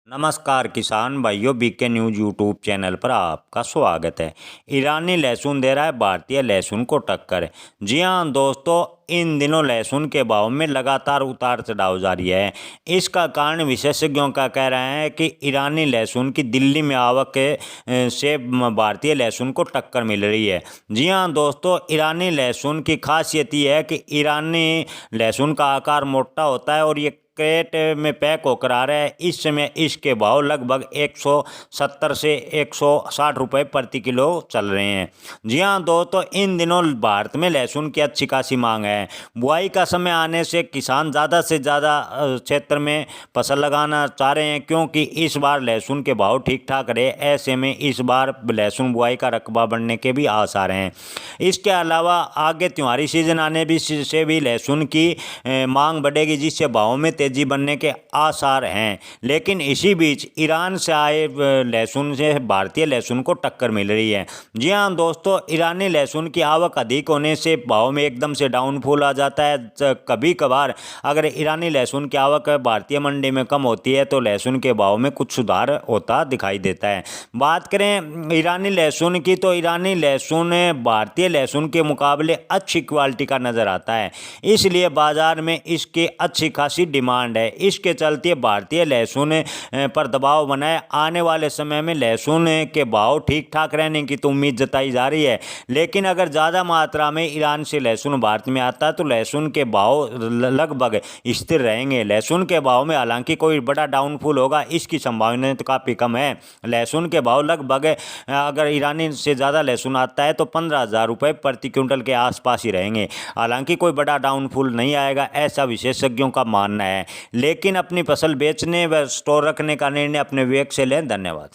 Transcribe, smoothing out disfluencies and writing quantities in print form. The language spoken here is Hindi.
नमस्कार किसान भाइयों, बीके न्यूज़ यूट्यूब चैनल पर आपका स्वागत है। ईरानी लहसुन दे रहा है भारतीय लहसुन को टक्कर। जी हां दोस्तों, इन दिनों लहसुन के भाव में लगातार उतार चढ़ाव जारी है। इसका कारण विशेषज्ञों का कह रहे हैं कि ईरानी लहसुन की दिल्ली में आवक से भारतीय लहसुन को टक्कर मिल रही है। जी हां दोस्तों, ईरानी लहसुन की खासियत ये है कि ईरानी लहसुन का आकार मोटा होता है और ये क्रेट में पैक होकर आ रहा है। इस समय इसके भाव लगभग 170 से 160 रुपये प्रति किलो चल रहे हैं। जी हाँ दोस्तों, इन दिनों भारत में लहसुन की अच्छी खासी मांग है। बुआई का समय आने से किसान ज़्यादा से ज़्यादा क्षेत्र में फसल लगाना चाह रहे हैं, क्योंकि इस बार लहसुन के भाव ठीक ठाक रहे। ऐसे में इस बार लहसुन बुआई का रकबा बढ़ने के भी आसार हैं। इसके अलावा आगे त्योहारी सीजन आने से भी लहसुन की मांग बढ़ेगी, जिससे भाव में तेजी बनने के आसार हैं। लेकिन इसी बीच ईरान से आए लहसुन से भारतीय लहसुन को टक्कर मिल रही है। जी हां दोस्तों, ईरानी लहसुन की आवक अधिक होने से भाव में एकदम से डाउनफॉल आ जाता है। कभी कभार अगर ईरानी लहसुन की आवक भारतीय मंडी में कम होती है तो लहसुन के भाव में कुछ सुधार होता दिखाई देता है। बात करें ईरानी लहसुन की, तो ईरानी लहसुन भारतीय लहसुन के मुकाबले अच्छी क्वालिटी का नज़र आता है, इसलिए बाजार में इसकी अच्छी खासी डिमांड है। इसके चलते भारतीय लहसुन पर दबाव बनाए आने वाले समय में लहसुन के भाव ठीक ठाक रहने की तो उम्मीद जताई जा रही है। लेकिन अगर ज़्यादा मात्रा में ईरान से लहसुन भारत में आता है तो लहसुन के भाव लगभग स्थिर रहेंगे। लहसुन के भाव में हालांकि कोई बड़ा डाउनफॉल होगा इसकी संभावना तो काफ़ी कम है। लहसुन के भाव लगभग अगर ईरानी से ज़्यादा लहसुन आता है तो 15,000 रुपये प्रति क्विंटल के आसपास ही रहेंगे। हालांकि कोई बड़ा डाउनफॉल नहीं आएगा, ऐसा विशेषज्ञों का मानना है। लेकिन अपनी फसल बेचने व स्टोर रखने का निर्णय अपने विवेक से लें। धन्यवाद।